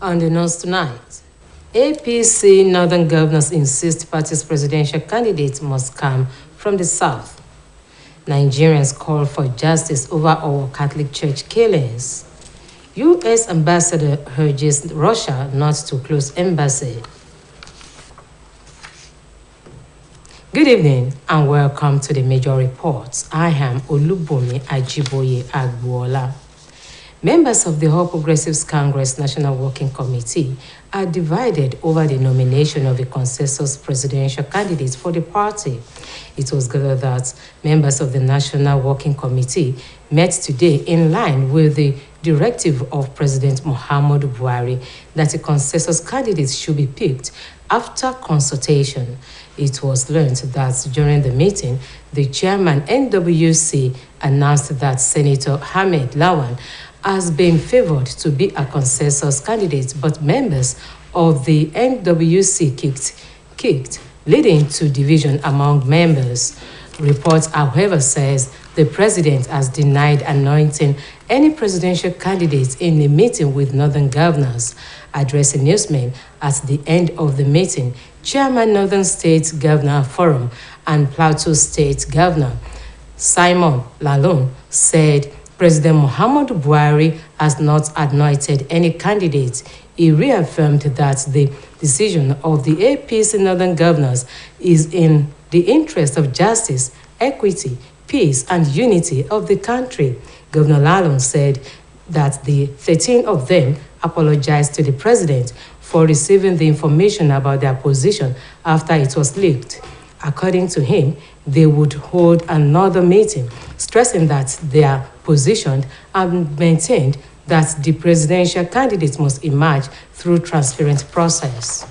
On the news tonight, APC Northern governors insist party's presidential candidate must come from the south. Nigerians call for justice over our Catholic Church killings. U.S. ambassador urges Russia not to close embassy. Good evening and welcome to the major reports. I am Olubomi Ajiboye Agbuola. Members of the All Progressives Congress National Working Committee are divided over the nomination of a consensus presidential candidate for the party. It was gathered that members of the National Working Committee met today in line with the directive of President Muhammadu Buhari that a consensus candidate should be picked after consultation. It was learned that during the meeting, the chairman NWC announced that Senator Ahmed Lawan has been favored to be a consensus candidate, but members of the NWC kicked, leading to division among members. Report, however, says the president has denied anointing any presidential candidates in a meeting with northern governors. Addressing newsmen at the end of the meeting, Chairman Northern State Governor Forum and Plateau State Governor Simon Lalong said President Muhammadu Buhari has not anointed any candidate. He reaffirmed that the decision of the APC Northern governors is in the interest of justice, equity, peace, and unity of the country. Governor Lalong said that the 13 of them apologized to the president for receiving the information about their position after it was leaked. According to him, they would hold another meeting, stressing that they are positioned and maintained that the presidential candidate must emerge through transparent process.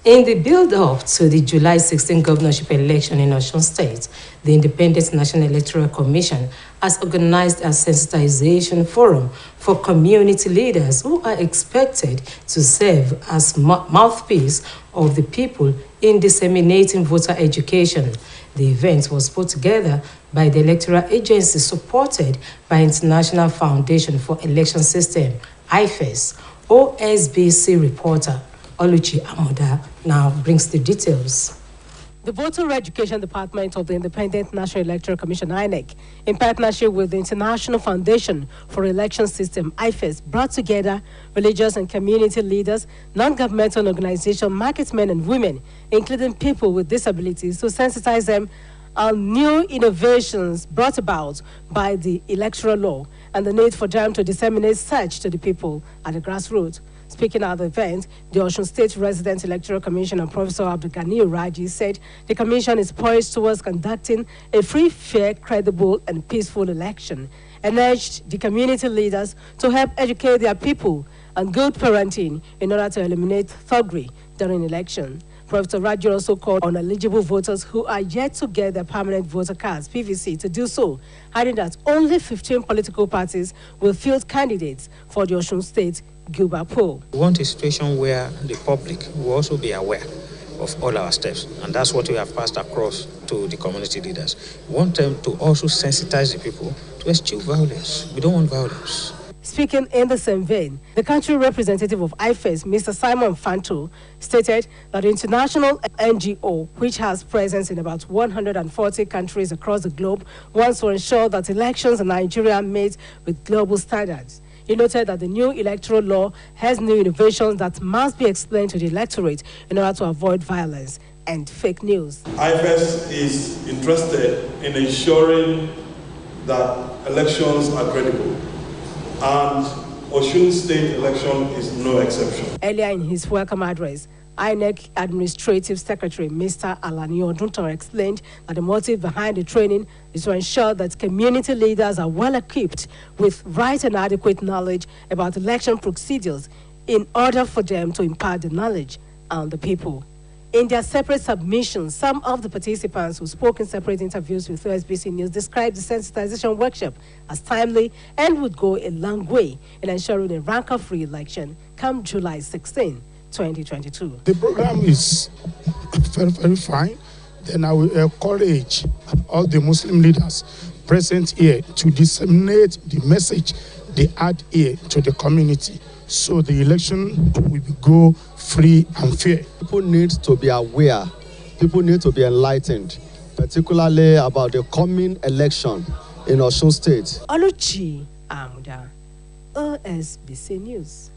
In the build-up to the July 16 governorship election in Osun State, the Independent National Electoral Commission has organized a sensitization forum for community leaders who are expected to serve as mouthpiece of the people in disseminating voter education. The event was put together by the electoral agency supported by International Foundation for Election System, IFES. OSBC reporter Oluchi Amoda now brings the details. The Voter Education Department of the Independent National Electoral Commission, INEC, in partnership with the International Foundation for Election System, IFES, brought together religious and community leaders, non-governmental organizations, marketmen and women, including people with disabilities, to sensitize them on new innovations brought about by the electoral law and the need for them to disseminate such to the people at the grassroots. Speaking at the event, the Osun State Resident Electoral Commissioner, Professor Abdulgani Raji, said the commission is poised towards conducting a free, fair, credible, and peaceful election, and urged the community leaders to help educate their people on good parenting in order to eliminate thuggery during election. Professor Raji also called on eligible voters who are yet to get their permanent voter cards, PVC, to do so, adding that only 15 political parties will field candidates for the Osun State Gilbert poll. We want a situation where the public will also be aware of all our steps, and that's what we have passed across to the community leaders. We want them to also sensitize the people to eschew violence. We don't want violence. Speaking in the same vein, the country representative of IFES, Mr. Simon Fanto, stated that the international NGO, which has presence in about 140 countries across the globe, wants to ensure that elections in Nigeria meet with global standards. He noted that the new electoral law has new innovations that must be explained to the electorate in order to avoid violence and fake news. IFES is interested in ensuring that elections are credible, and Osun State election is no exception. Earlier in his welcome address, INEC Administrative Secretary Mr. Alani Odunton explained that the motive behind the training is to ensure that community leaders are well equipped with right and adequate knowledge about election procedures in order for them to impart the knowledge on the people. In their separate submissions, some of the participants who spoke in separate interviews with OSBC News described the sensitization workshop as timely and would go a long way in ensuring a rancor-free election come July 16. 2022. The program is very, very fine. Then I will encourage all the Muslim leaders present here to disseminate the message they had here to the community, so the election will go free and fair. People need to be aware. People need to be enlightened, particularly about the coming election in Osun State. Oluchi Amuda, OSBC News.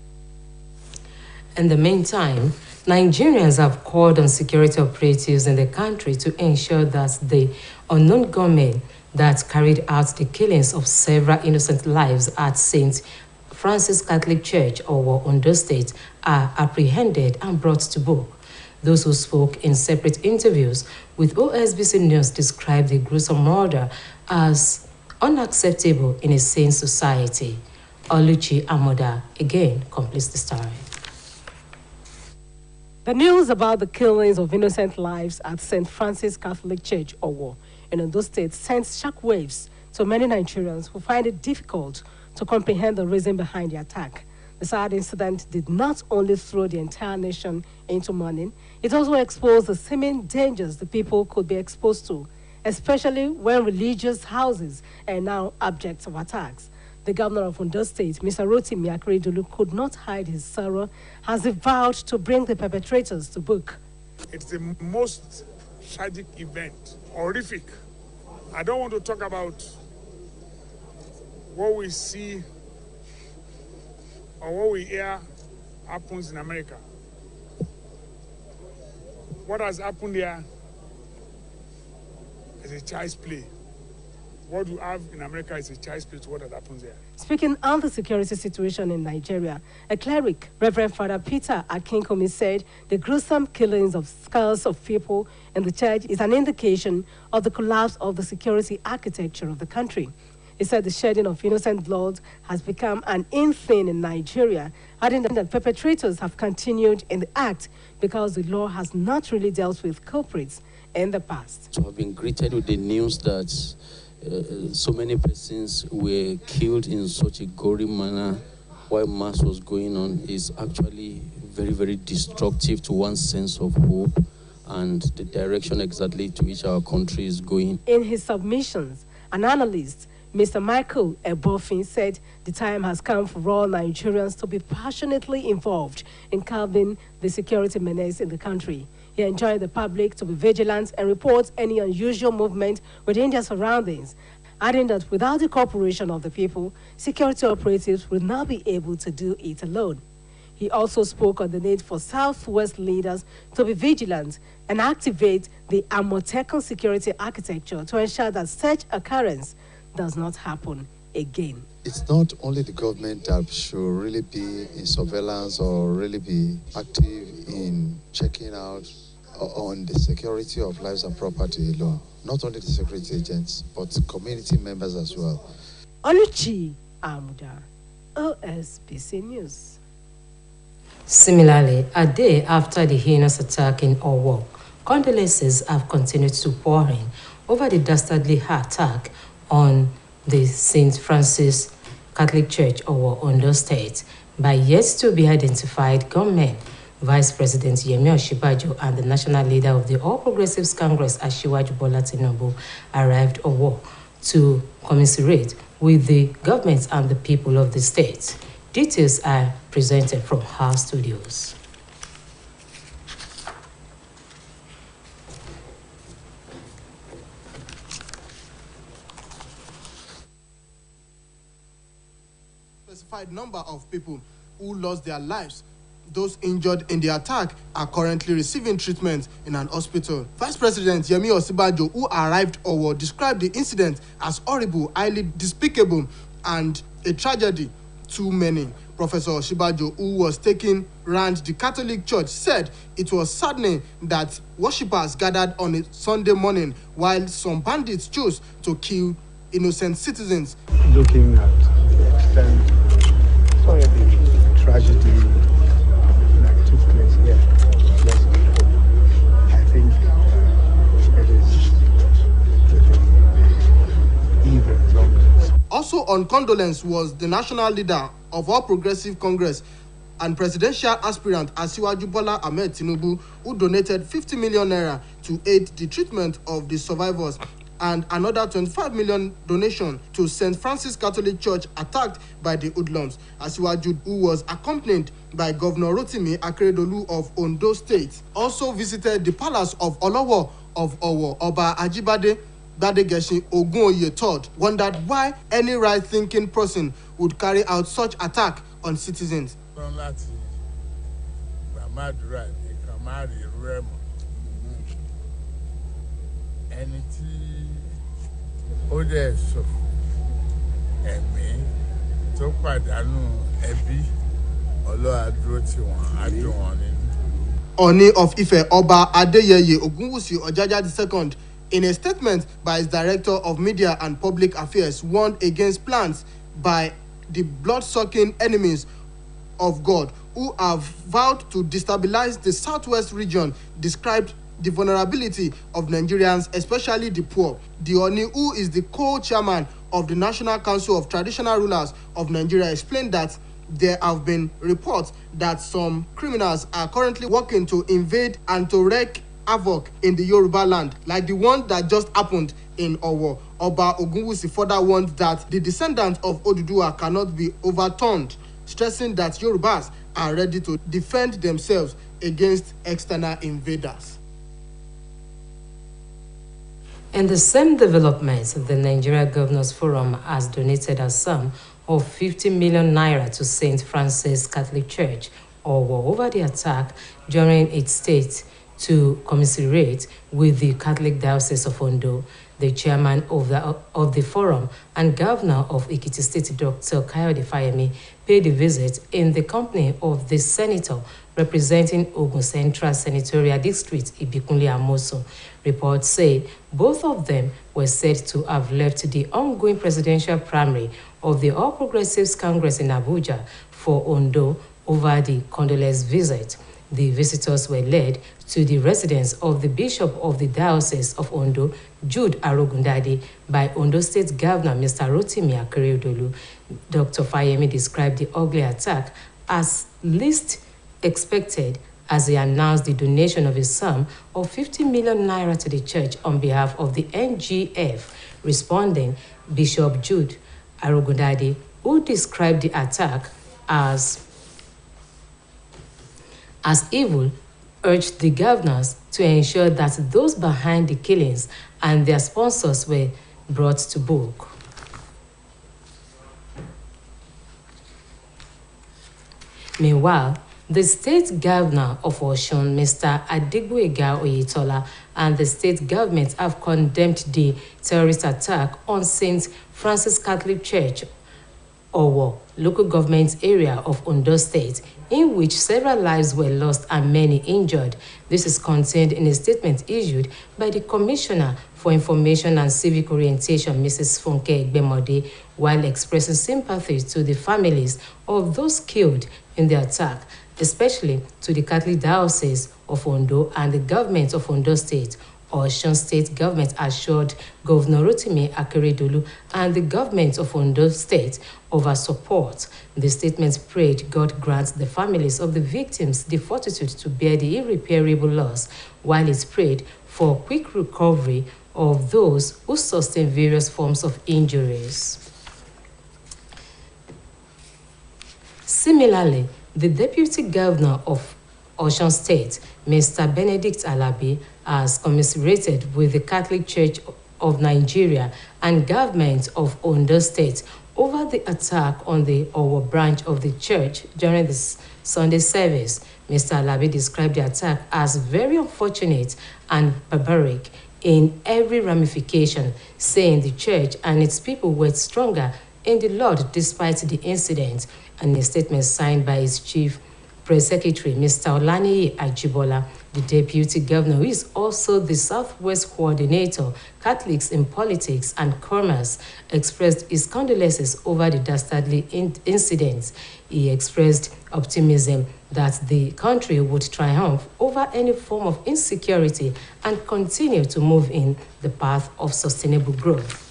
In the meantime, Nigerians have called on security operatives in the country to ensure that the unknown gunmen that carried out the killings of several innocent lives at St. Francis Catholic Church, Owo, Ondo State, are apprehended and brought to book. Those who spoke in separate interviews with OSBC News described the gruesome murder as unacceptable in a sane society. Oluchi Amoda again completes the story. The news about the killings of innocent lives at St. Francis Catholic Church, Owo, in Ondo State, sent shockwaves to many Nigerians who find it difficult to comprehend the reason behind the attack. The sad incident did not only throw the entire nation into mourning, it also exposed the seeming dangers the people could be exposed to, especially when religious houses are now objects of attacks. The governor of Ondo State, Mr. Rotimi Akeredolu, could not hide his sorrow as he vowed to bring the perpetrators to book. It's the most tragic event, horrific. I don't want to talk about what we see or what we hear happens in America. What has happened here is a child's play. What we have in America is a child's play to what happens here. Speaking on the security situation in Nigeria, a cleric, Reverend Father Peter Akinkomi, said the gruesome killings of scores of people in the church is an indication of the collapse of the security architecture of the country. He said the shedding of innocent blood has become an in thing in Nigeria, adding that perpetrators have continued in the act because the law has not really dealt with culprits in the past. To have been greeted with the news that so many persons were killed in such a gory manner while mass was going on is actually very, very destructive to one's sense of hope and the direction exactly to which our country is going. In his submissions, an analyst, Mr. Michael Ebofin, said the time has come for all Nigerians to be passionately involved in curbing the security menace in the country. He enjoined the public to be vigilant and report any unusual movement within their surroundings, adding that without the cooperation of the people, security operatives will not be able to do it alone. He also spoke on the need for Southwest leaders to be vigilant and activate the Amotekun security architecture to ensure that such occurrence does not happen again. It's not only the government that should really be in surveillance or really be active in checking out on the security of lives and property alone. Not only the security agents, but community members as well. Oluchi Amuda, OSBC News. Similarly, a day after the heinous attack in Owo, condolences have continued to pour in over the dastardly attack on the St. Francis Catholic Church, Owo, Ondo State, by yet to be identified gunmen. Vice President Yemi Osinbajo and the national leader of the All Progressives Congress, Asiwaju Bola Tinubu, arrived Owo to commiserate with the government and the people of the state. Details are presented from our studios. Specified number of people who lost their lives. Those injured in the attack are currently receiving treatment in an hospital. Vice President Yemi Osinbajo, who arrived Owo, described the incident as horrible, highly despicable, and a tragedy too many. Professor Osinbajo, who was taking round the Catholic Church, said it was saddening that worshippers gathered on a Sunday morning while some bandits chose to kill innocent citizens. Looking at the extent of the tragedy that took place here, I think it is even longer. Also on condolence was the national leader of All Progressive Congress and presidential aspirant Asiwaju Bola Ahmed Tinubu, who donated 50 million naira to aid the treatment of the survivors and another 25 million donation to St. Francis Catholic Church attacked by the hoodlums. Asiwaju, who was accompanied by Governor Rotimi Akeredolu of Ondo State, also visited the palace of Olowo of Owo. Oba Ajibade Badegeshi Ogunoye III wondered why any right-thinking person would carry out such attack on citizens. Ẹni tí ó dẹ̀ sọ ẹ̀mí tó pàdánù ẹbí Ọlọ́run á dúró tì wọ́n, á dùn wọ́n nínú. Oni of Ife Oba Adeyeye Ogunwusi Ojaja II, in a statement by his Director of Media and Public Affairs, warned against plans by the blood-sucking enemies of God who have vowed to destabilize the southwest region, described the vulnerability of Nigerians, especially the poor. The Oni, who is the co-chairman of the National Council of Traditional Rulers of Nigeria, explained that there have been reports that some criminals are currently working to invade and to wreak havoc in the Yoruba land, like the one that just happened in Owo. Oba Ogunwusi further warned that the descendants of Oduduwa cannot be overturned, stressing that Yorubas are ready to defend themselves against external invaders. In the same developments, the Nigeria Governors Forum has donated a sum of 50 million naira to St. Francis Catholic Church, Owo, over the attack during its state to commiserate with the Catholic Diocese of Ondo. The chairman of the forum and governor of Ekiti State, Dr. Kayode Fayemi, paid a visit in the company of the senator representing Ogun Central Senatorial District, Ibikunle Amoso. Reports say both of them were said to have left the ongoing presidential primary of the All Progressives Congress in Abuja for Ondo over the condolence visit. The visitors were led to the residence of the Bishop of the Diocese of Ondo, Jude Arogundade, by Ondo State Governor Mr. Rotimi Akeredolu. Dr. Fayemi described the ugly attack as least expected as he announced the donation of a sum of 50 million naira to the church on behalf of the NGF. Responding, Bishop Jude Arogundade, who described the attack as evil, urged the governors to ensure that those behind the killings and their sponsors were brought to book. Meanwhile, the state governor of Osun, Mr. Adigboyega Oyetola, and the state government have condemned the terrorist attack on St. Francis Catholic Church, Owo, local government area of Ondo State, in which several lives were lost and many injured. This is contained in a statement issued by the Commissioner for Information and Civic Orientation, Mrs. Funke Egbemode, while expressing sympathy to the families of those killed in the attack, especially to the Catholic Diocese of Ondo and the government of Ondo State. Osun State government assured Governor Rotimi Akeredolu and the government of Ondo State of her support. The statement prayed God grant the families of the victims the fortitude to bear the irreparable loss, while it prayed for quick recovery of those who sustained various forms of injuries. Similarly, the Deputy Governor of Osun State, Mr. Benedict Alabi, has commiserated with the Catholic Church of Nigeria and government of Ondo State over the attack on the Owo branch of the church during the Sunday service. Mr. Alabi described the attack as very unfortunate and barbaric in every ramification, saying the church and its people were stronger in the Lord despite the incident. And a statement signed by his chief press secretary, Mr. Olaniyi Ajibola, the deputy governor, who is also the Southwest coordinator, Catholics in Politics and Commerce, expressed his condolences over the dastardly incidents. He expressed optimism that the country would triumph over any form of insecurity and continue to move in the path of sustainable growth.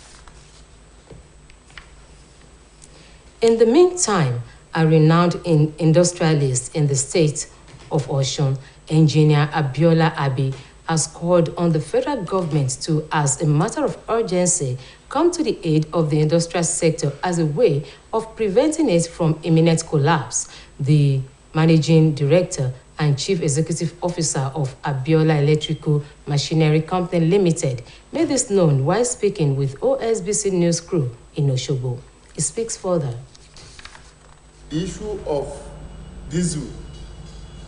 In the meantime, a renowned industrialist in the state of Osun, Engineer Abiola Abi, has called on the federal government to, as a matter of urgency, come to the aid of the industrial sector as a way of preventing it from imminent collapse. The managing director and chief executive officer of Abiola Electrical Machinery Company Limited made this known while speaking with OSBC News crew in Osogbo. He speaks further. The issue of diesel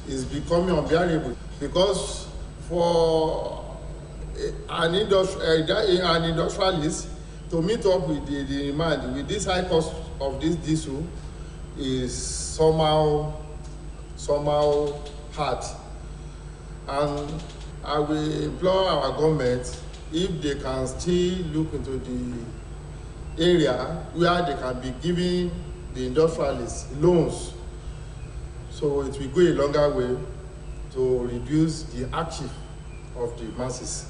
is becoming unbearable because for an industrialist to meet up with the demand with this high cost of this diesel is somehow hard. And I will implore our government if they can still look into the area where they can be giving the industrialists loans, so it will go a longer way to reduce the hardship of the masses.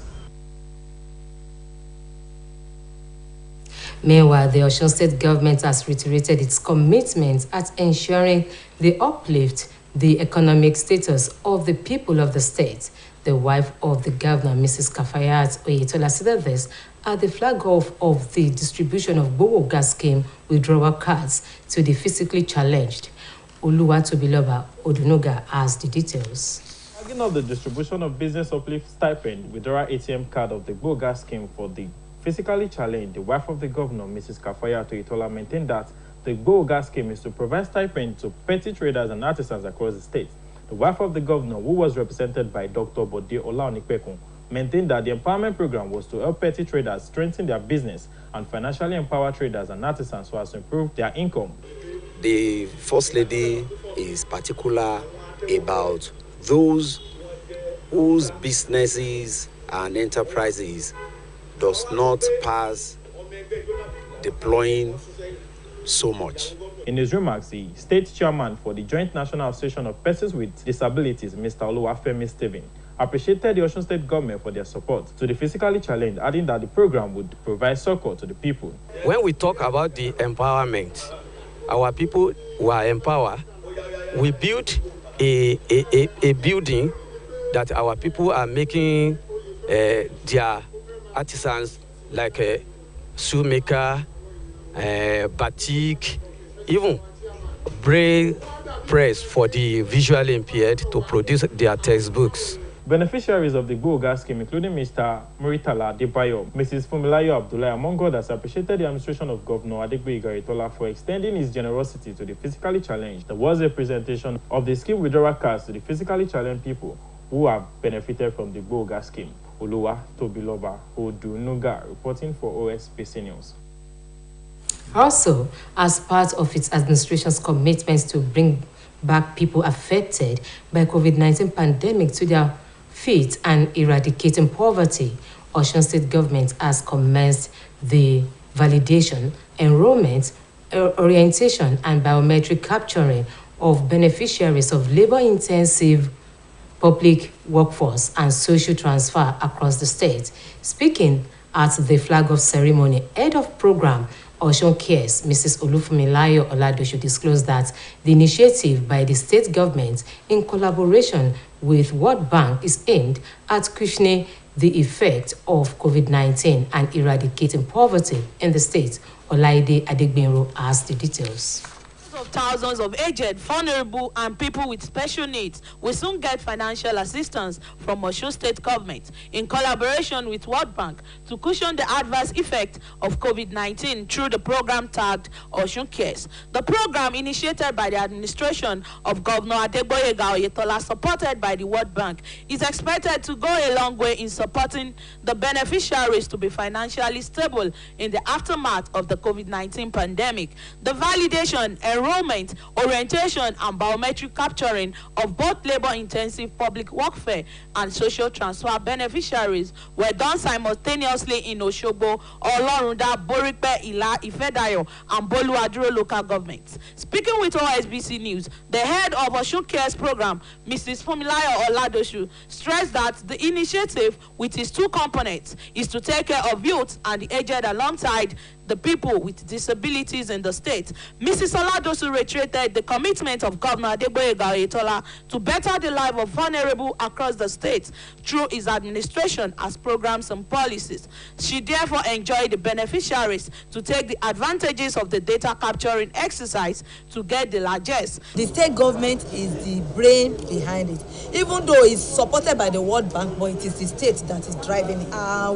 Meanwhile, the Osun State government has reiterated its commitment at ensuring the uplift the economic status of the people of the state. The wife of the governor, Mrs. Kafayat Oyetola, said this at the flag off of the distribution of Bowo gas scheme withdrawal cards to the physically challenged. Oluwatobiloba Odunoga has the details. Flagging off the distribution of business uplift stipend withdrawal ATM card of the Bowo gas scheme for the physically challenged, the wife of the governor, Mrs. Kafayat Oyetola, maintained that the Bowo gas scheme is to provide stipend to petty traders and artisans across the state. The wife of the governor, who was represented by Dr. Bode Olaonipekun, maintained that the empowerment program was to help petty traders strengthen their business and financially empower traders and artisans so as to improve their income. The First Lady is particular about those whose businesses and enterprises does not pass deploying so much. In his remarks, the state chairman for the Joint National Association of Persons with Disabilities, Mr. Oluwafemi Stephen, appreciated the Osun State government for their support to the physically challenged, adding that the program would provide succor to the people. When we talk about the empowerment, our people who are empowered, we built a building that our people are making their artisans like a shoemaker, batik, even braille press for the visually impaired to produce their textbooks. Beneficiaries of the Bowo gas scheme, including Mr. Muritala Adebayo, Mrs. Fumilayo Abdullahi, among others, appreciated the administration of Governor Adegboyega Oyetola for extending his generosity to the physically challenged. There was a presentation of the scheme withdrawal cards to the physically challenged people who have benefited from the Bowo gas scheme. Oluwatobiloba Odunoga reporting for OSBC News. Also, as part of its administration's commitments to bring back people affected by COVID-19 pandemic to their feet and eradicating poverty, Osun State government has commenced the validation, enrollment, orientation, and biometric capturing of beneficiaries of labor-intensive public workforce and social transfer across the state. Speaking at the flag-off ceremony, head of program Osun Cares, Mrs. Olufumilayo Oladosho, disclosed that the initiative by the state government in collaboration with World Bank is aimed at cushioning the effect of COVID-19 and eradicating poverty in the state. Olaide Adegbenro has the details. Of thousands of aged, vulnerable, and people with special needs will soon get financial assistance from Osun State government in collaboration with World Bank to cushion the adverse effect of COVID-19 through the program tagged Osun Cares. The program, initiated by the administration of Governor Adegboyega Oyetola, supported by the World Bank, is expected to go a long way in supporting the beneficiaries to be financially stable in the aftermath of the COVID-19 pandemic. The validation, enrollment, orientation, and biometric capturing of both labor-intensive public workfare and social transfer beneficiaries were done simultaneously in Osogbo, Olorunda, Borikpe, Ila, Ifedayo, and Boluaduro local governments. Speaking with OSBC News, the head of Osun Cares program, Mrs. Fumilayo Oladosho, stressed that the initiative, with its two components, is to take care of youth and the aged alongside the people with disabilities in the state. Mrs. Oladosu reiterated the commitment of Governor Adegboyega Oyetola to better the life of vulnerable across the state through his administration as programs and policies. She therefore enjoined the beneficiaries to take the advantages of the data capturing exercise to get the largest. The state government is the brain behind it, even though it's supported by the World Bank, but it is the state that is driving it.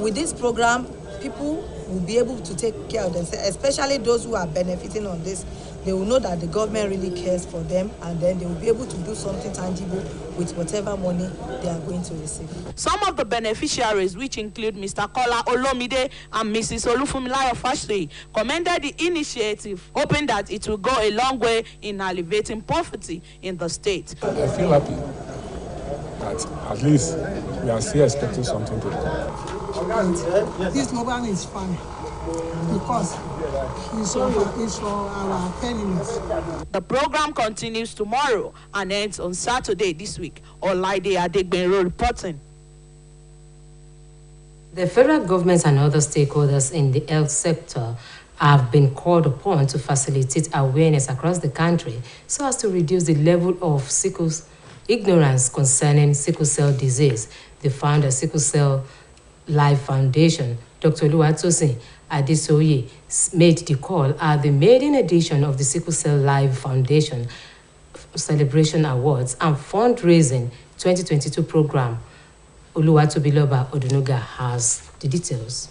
With this program, people will be able to take care of themselves, especially those who are benefiting on this. They will know that the government really cares for them, and then they will be able to do something tangible with whatever money they are going to receive. Some of the beneficiaries, which include Mr. Kola Olomide and Mrs. Olufumilayo Fashley, commended the initiative, hoping that it will go a long way in alleviating poverty in the state. I feel happy that at least we are still expecting something to come. This program is fun because it's for our penniless. The program continues tomorrow and ends on Saturday this week. Olaide Adegbenro reporting. The federal government and other stakeholders in the health sector have been called upon to facilitate awareness across the country so as to reduce the level of ignorance concerning sickle cell disease. The founder of Sickle Cell Life Foundation, Dr. Oluwatosin Adesoye, made the call at the maiden edition of the Sickle Cell Life Foundation Celebration Awards and Fundraising 2022 program. Oluwatobiloba Odunuga has the details.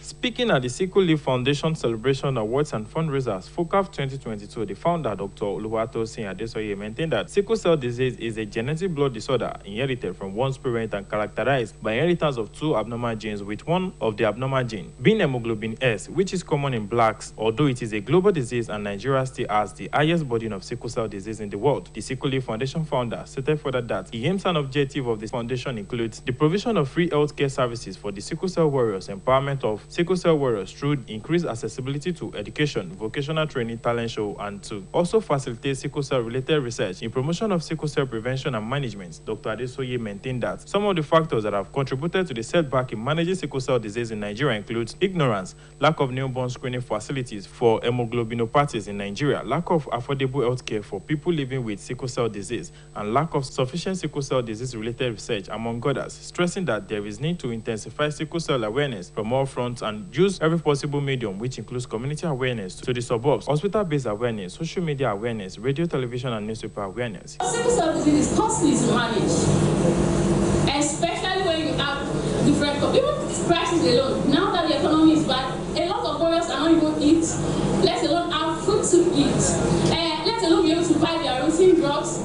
Speaking at the Sickle Leaf Foundation Celebration Awards and Fundraisers FOCAF 2022, the founder, Dr. Oluwatosin Adesoye, maintained that sickle cell disease is a genetic blood disorder inherited from one's parent and characterized by inheritance of two abnormal genes, with one of the abnormal gene being hemoglobin S, which is common in blacks, although it is a global disease and Nigeria still has the highest burden of sickle cell disease in the world. The Sickle Leaf Foundation founder stated further that the aims and objective of this foundation includes the provision of free healthcare services for the sickle cell warriors, empowerment of sickle cell warriors through increased accessibility to education, vocational training, talent show, and to also facilitate sickle cell related research in promotion of sickle cell prevention and management. Dr. Adesoye maintained that some of the factors that have contributed to the setback in managing sickle cell disease in Nigeria include ignorance, lack of newborn screening facilities for hemoglobinopathies in Nigeria, lack of affordable healthcare for people living with sickle cell disease, and lack of sufficient sickle cell disease related research, among others, stressing that there is need to intensify sickle cell awareness from all fronts and use every possible medium, which includes community awareness to the suburbs, hospital-based awareness, social media awareness, radio, television, and newspaper awareness. Sickle cell disease is costly to manage, especially when you have different, even prices alone. Now that the economy is bad, a lot of warriors are not even eat, let alone have food to eat, let alone be able to buy their routine drugs.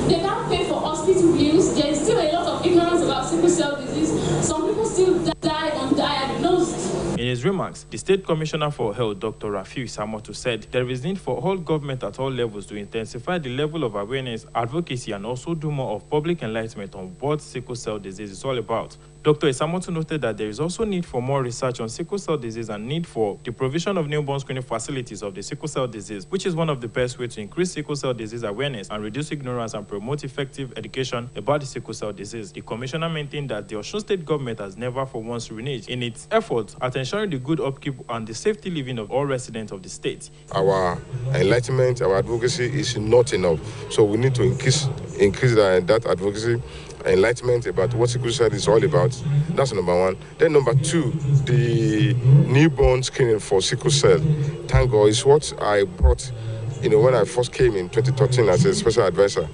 They can't pay for hospital bills. There is still a lot of ignorance about sickle cell disease. Some people still die undiagnosed. In his remarks, the State Commissioner for Health, Dr. Rafiu Samotu, said there is need for all government at all levels to intensify the level of awareness, advocacy, and also do more of public enlightenment on what sickle cell disease is all about. Dr. Isamoto noted that there is also need for more research on sickle cell disease and need for the provision of newborn screening facilities of the sickle cell disease, which is one of the best ways to increase sickle cell disease awareness and reduce ignorance and promote effective education about the sickle cell disease. The commissioner maintained that the Osun State government has never for once reneged in its efforts at ensuring the good upkeep and the safety living of all residents of the state. Our enlightenment, our advocacy is not enough, so we need to increase that advocacy, enlightenment about what sickle cell is all about. That's number one. Then number two, the newborn screening for sickle cell. Thank God, is what I brought, when I first came in 2013 as a special advisor,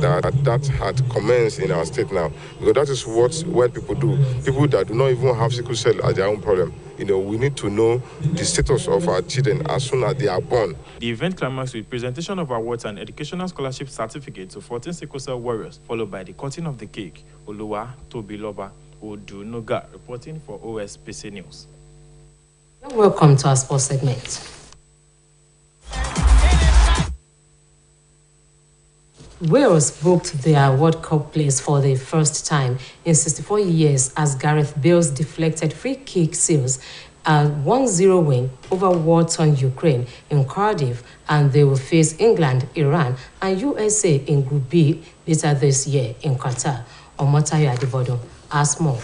that had commenced in our state now. Because that is what people do. People that do not even have sickle cell as their own problem. We need to know the status of our children as soon as they are born. The event climaxed with presentation of awards and educational scholarship certificates to 14 sickle cell warriors, followed by the cutting of the cake. Oluwatobiloba Odunuga reporting for OSBC News. Welcome to our sports segment. Wales booked their World Cup place for the first time in 64 years as Gareth Bale's deflected free kick seals a 1-0 win over war-torn Ukraine in Cardiff, and they will face England, Iran, and USA in Group B later this year in Qatar. Omotayo Adebodo has more.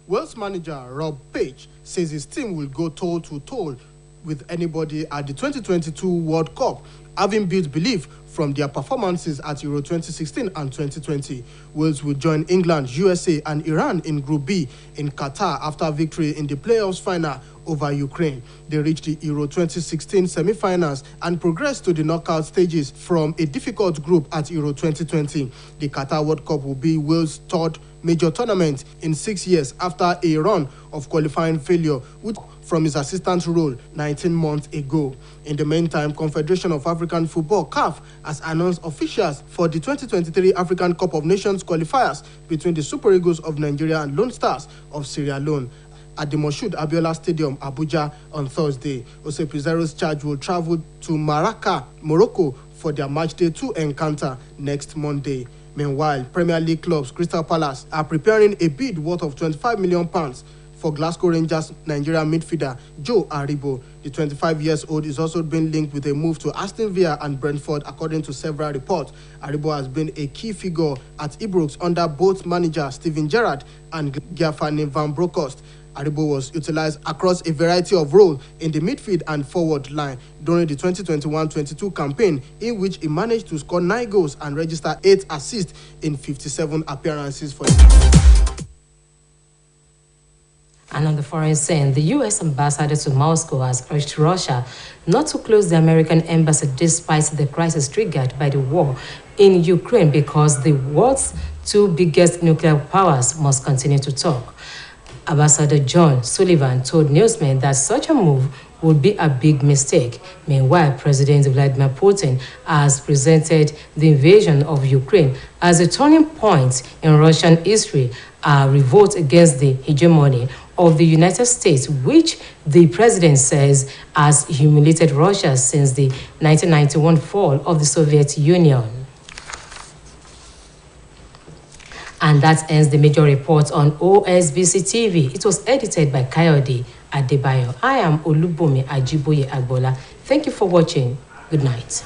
Wales manager Rob Page says his team will go toe-to-toe with anybody at the 2022 World Cup, having built belief from their performances at Euro 2016 and 2020. Wales will join England, USA, and Iran in Group B in Qatar after victory in the playoffs final over Ukraine. They reached the Euro 2016 semi-finals and progressed to the knockout stages from a difficult group at Euro 2020. The Qatar World Cup will be Wales' third major tournament in 6 years after a run of qualifying failure from his assistant role 19 months ago. In the meantime, Confederation of African Football, CAF, has announced officials for the 2023 African Cup of Nations qualifiers between the Super Eagles of Nigeria and Lone Stars of Sierra Leone at the Moshood Abiola Stadium, Abuja, on Thursday. Ose Pizarro's charge will travel to Maracay, Morocco, for their Matchday 2 encounter next Monday. Meanwhile, Premier League clubs Crystal Palace are preparing a bid worth of £25 million for Glasgow Rangers Nigerian midfielder Joe Aribo. The 25-year-old is also being linked with a move to Aston Villa and Brentford, according to several reports. Aribo has been a key figure at Ibrox under both manager Steven Gerrard and Gianfranco Van Bronckhorst. Aribo was utilized across a variety of roles in the midfield and forward line during the 2021-22 campaign, in which he managed to score 9 goals and register 8 assists in 57 appearances for him. And on the foreign scene, the U.S. ambassador to Moscow has urged Russia not to close the American embassy despite the crisis triggered by the war in Ukraine, because the world's 2 biggest nuclear powers must continue to talk. Ambassador John Sullivan told newsmen that such a move would be a big mistake. Meanwhile, President Vladimir Putin has presented the invasion of Ukraine as a turning point in Russian history, a revolt against the hegemony of the United States, which the president says has humiliated Russia since the 1991 fall of the Soviet Union. And that ends the major report on OSBC TV. It was edited by Kayode Adebayo. I am Olubumi Ajiboye Agbola. Thank you for watching. Good night.